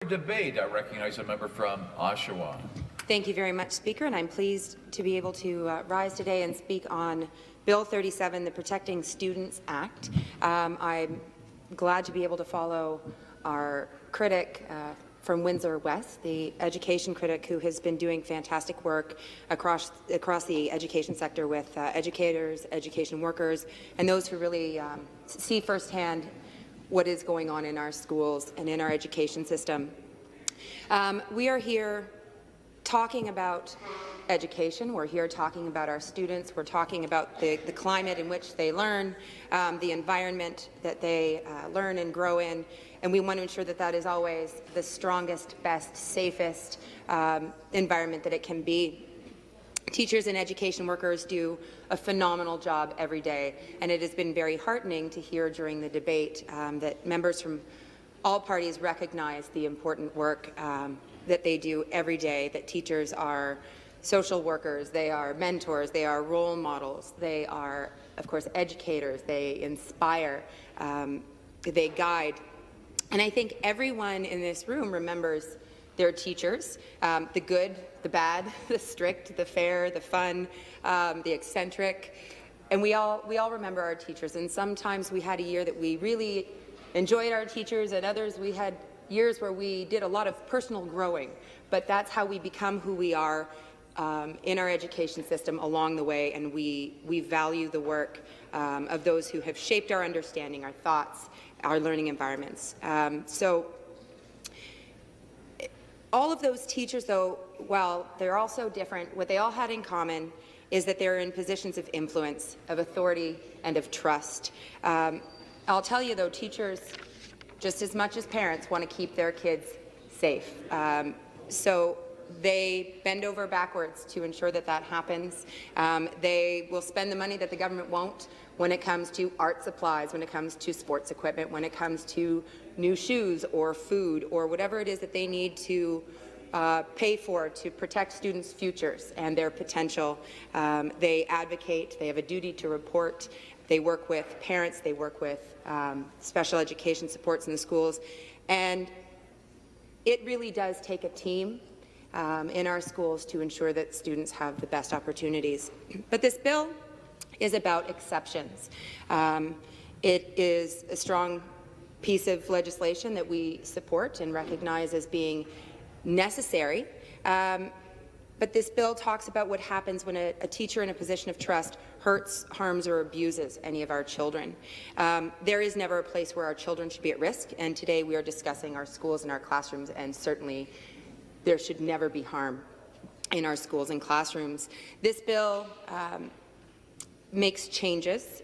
Debate. I recognize a member from Oshawa. Thank you very much, Speaker, and I'm pleased to be able to rise today and speak on Bill 37, the Protecting Students Act. I'm glad to be able to follow our critic from Windsor West, the education critic who has been doing fantastic work across the education sector with educators, education workers, and those who really see firsthand what is going on in our schools and in our education system. We are here talking about education. We're here talking about our students. We're talking about the climate in which they learn, the environment that they learn and grow in, and we want to ensure that that is always the strongest, best, safest environment that it can be. Teachers and education workers do a phenomenal job every day, and it has been very heartening to hear during the debate that members from all parties recognize the important work that they do every day, that teachers are social workers, they are mentors, they are role models, they are, of course, educators, they inspire, they guide. And I think everyone in this room remembers their teachers, the good, the bad, the strict, the fair, the fun, the eccentric, and we all remember our teachers. And sometimes we had a year that we really enjoyed our teachers, and others we had years where we did a lot of personal growing. But that's how we become who we are in our education system along the way, and we value the work of those who have shaped our understanding, our thoughts, our learning environments. So all of those teachers, though, while they're all so different, what they all had in common is that they're in positions of influence, of authority, and of trust. I'll tell you, though, teachers, just as much as parents, want to keep their kids safe. So they bend over backwards to ensure that that happens. They will spend the money that the government won't when it comes to art supplies, when it comes to sports equipment, when it comes to new shoes or food or whatever it is that they need to pay for to protect students' futures and their potential. They advocate, they have a duty to report, they work with parents, they work with special education supports in the schools, and it really does take a team in our schools to ensure that students have the best opportunities. But this bill is about exceptions. It is a strong piece of legislation that we support and recognize as being necessary. But this bill talks about what happens when a teacher in a position of trust hurts, harms, or abuses any of our children. There is never a place where our children should be at risk, and today we are discussing our schools and our classrooms, and certainly there should never be harm in our schools and classrooms. This bill makes changes,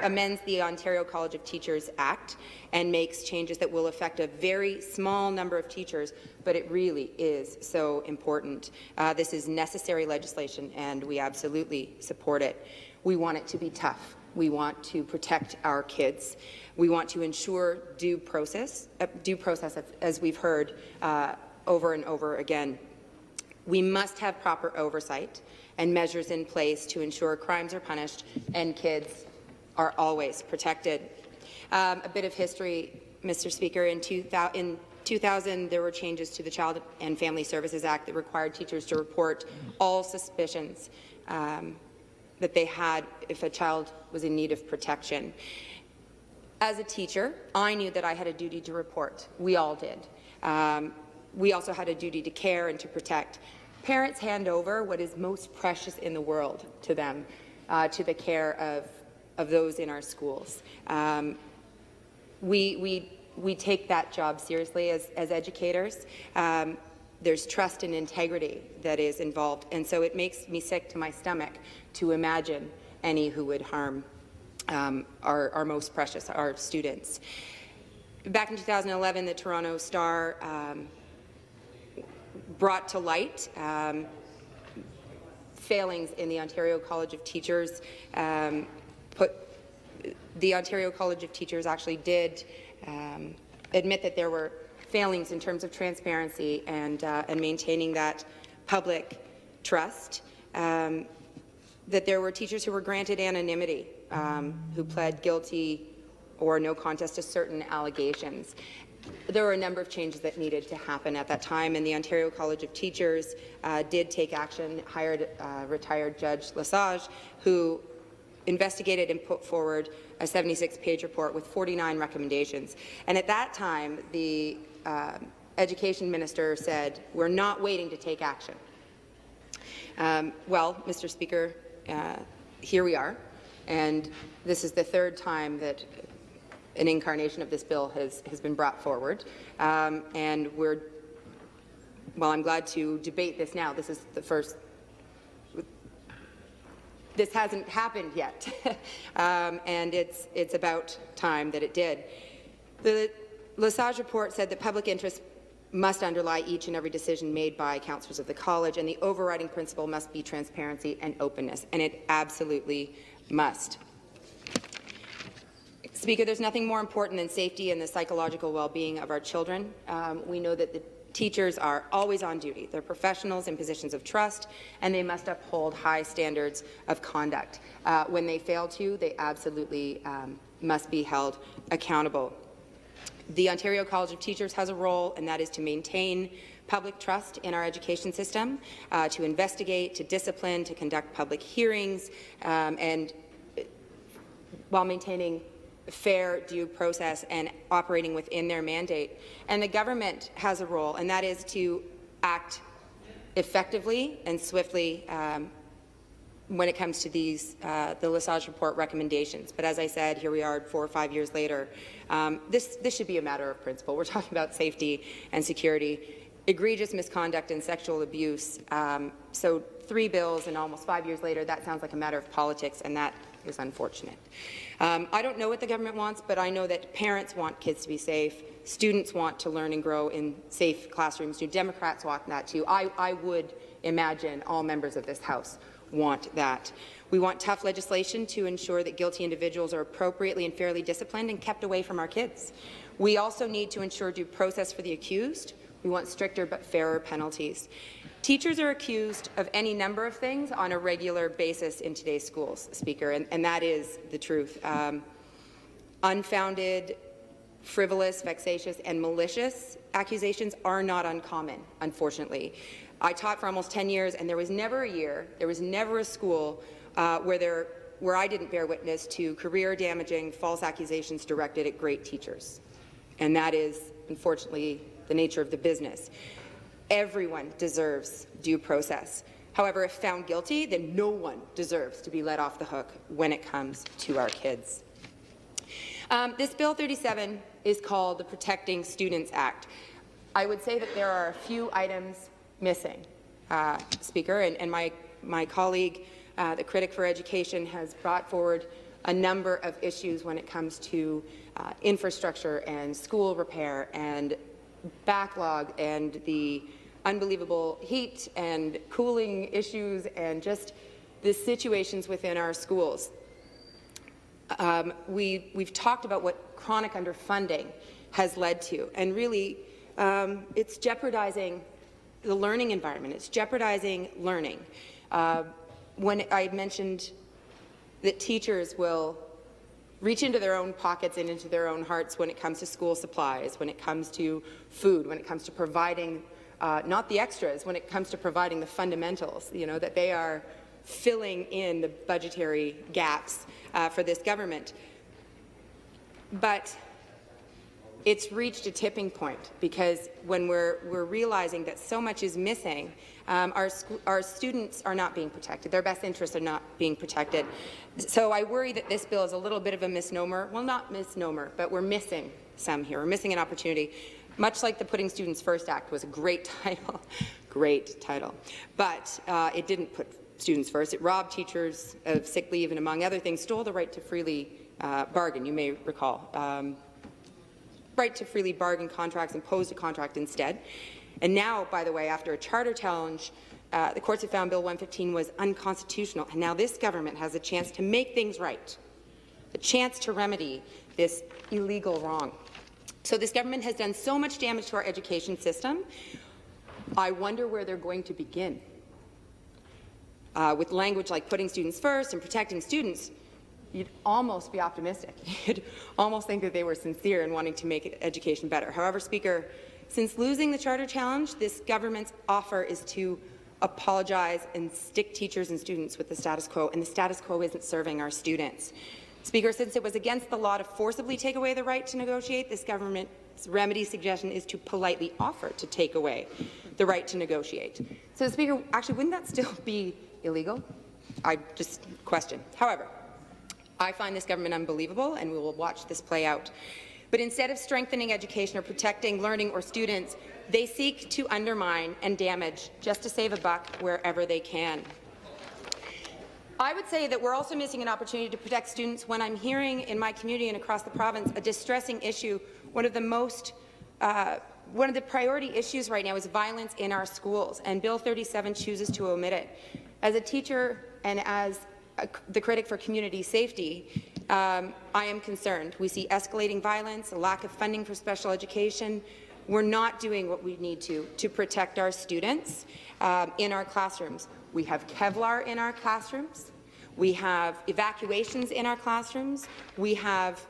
amends the Ontario College of Teachers Act, and makes changes that will affect a very small number of teachers, but it really is so important. This is necessary legislation, and we absolutely support it. We want it to be tough. We want to protect our kids. We want to ensure due process as we've heard over and over again. We must have proper oversight and measures in place to ensure crimes are punished and kids are always protected. A bit of history, Mr. Speaker. In 2000, there were changes to the Child and Family Services Act that required teachers to report all suspicions that they had if a child was in need of protection. As a teacher, I knew that I had a duty to report. We all did. We also had a duty to care and to protect. Parents hand over what is most precious in the world to them, to the care of those in our schools. We take that job seriously as educators. There's trust and integrity that is involved, and so it makes me sick to my stomach to imagine any who would harm our most precious, our students. Back in 2011, the Toronto Star brought to light failings in the Ontario College of Teachers. The Ontario College of Teachers actually did admit that there were failings in terms of transparency and maintaining that public trust, that there were teachers who were granted anonymity, who pled guilty or no contest to certain allegations. there were a number of changes that needed to happen at that time, and the Ontario College of Teachers did take action, hired retired Judge Lesage, who investigated and put forward a 76-page report with 49 recommendations. And at that time, the Education Minister said, "We're not waiting to take action." Well, Mr. Speaker, here we are, and this is the third time that an incarnation of this bill has been brought forward, and well, I'm glad to debate this now. This is the first. This hasn't happened yet, and it's about time that it did. The Lesage report said that public interest must underlie each and every decision made by councillors of the college, and the overriding principle must be transparency and openness, and it absolutely must. Speaker, there's nothing more important than safety and the psychological well-being of our children. We know that the teachers are always on duty. They're professionals in positions of trust, and they must uphold high standards of conduct. When they fail to, they absolutely must be held accountable. The Ontario College of Teachers has a role, and that is to maintain public trust in our education system, to investigate, to discipline, to conduct public hearings, and while maintaining fair due process and operating within their mandate. And the government has a role, and that is to act effectively and swiftly when it comes to these, the Lesage report recommendations. But as I said, here we are 4 or 5 years later. This should be a matter of principle. We're talking about safety and security, egregious misconduct and sexual abuse. So 3 bills and almost 5 years later, that sounds like a matter of politics, and that is unfortunate. I don't know what the government wants, but I know that parents want kids to be safe. Students want to learn and grow in safe classrooms. New Democrats want that too. I would imagine all members of this House want that. We want tough legislation to ensure that guilty individuals are appropriately and fairly disciplined and kept away from our kids. We also need to ensure due process for the accused. We want stricter but fairer penalties. Teachers are accused of any number of things on a regular basis in today's schools, Speaker, and that is the truth. Unfounded, frivolous, vexatious, and malicious accusations are not uncommon, unfortunately. I taught for almost 10 years, and there was never a year, there was never a school where I didn't bear witness to career-damaging false accusations directed at great teachers. And that is, unfortunately, the nature of the business. Everyone deserves due process. However, if found guilty, then no one deserves to be let off the hook when it comes to our kids. This Bill 37 is called the Protecting Students Act. I would say that there are a few items missing, Speaker, and my colleague, the critic for education, has brought forward a number of issues when it comes to infrastructure and school repair and backlog and the unbelievable heat and cooling issues and just the situations within our schools. We've talked about what chronic underfunding has led to, and really it's jeopardizing the learning environment. It's jeopardizing learning. When I mentioned that teachers will reach into their own pockets and into their own hearts when it comes to school supplies, when it comes to food, when it comes to providing, not the extras, when it comes to providing the fundamentals, you know, that they are filling in the budgetary gaps for this government. But it's reached a tipping point, because when we're realizing that so much is missing, our students are not being protected. Their best interests are not being protected. So I worry that this bill is a little bit of a misnomer. Well, not misnomer, but we're missing some here. We're missing an opportunity. Much like the Putting Students First Act was a great title, great title, but it didn't put students first. It robbed teachers of sick leave and, among other things, stole the right to freely bargain, you may recall. Right to freely bargain contracts, imposed a contract instead. And now, by the way, after a charter challenge, the courts have found Bill 115 was unconstitutional, and now this government has a chance to make things right, a chance to remedy this illegal wrong. So this government has done so much damage to our education system. I wonder where they're going to begin. With language like putting students first and protecting students, you'd almost be optimistic. You'd almost think that they were sincere in wanting to make education better. However, Speaker, since losing the Charter Challenge, this government's offer is to apologize and stick teachers and students with the status quo, and the status quo isn't serving our students. Speaker, since it was against the law to forcibly take away the right to negotiate, this government's remedy suggestion is to politely offer to take away the right to negotiate. So, Speaker, actually, wouldn't that still be illegal? I just question. However, I find this government unbelievable, and we will watch this play out. But instead of strengthening education or protecting learning or students, they seek to undermine and damage just to save a buck wherever they can. I would say that we're also missing an opportunity to protect students when I'm hearing in my community and across the province a distressing issue. One of the priority issues right now is violence in our schools, and Bill 37 chooses to omit it. As a teacher and as the critic for community safety, I am concerned. We see escalating violence, a lack of funding for special education. We're not doing what we need to protect our students in our classrooms. We have Kevlar in our classrooms. We have evacuations in our classrooms. We have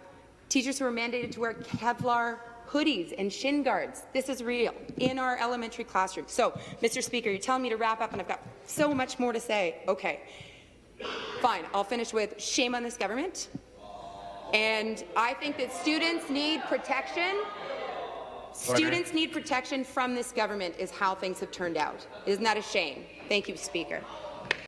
teachers who are mandated to wear Kevlar hoodies and shin guards. This is real in our elementary classrooms. So, Mr. Speaker, you're telling me to wrap up, and I've got so much more to say. Okay. Fine, I'll finish with shame on this government. And I think that students need protection. Students need protection from this government is how things have turned out. Isn't that a shame? Thank you, Speaker.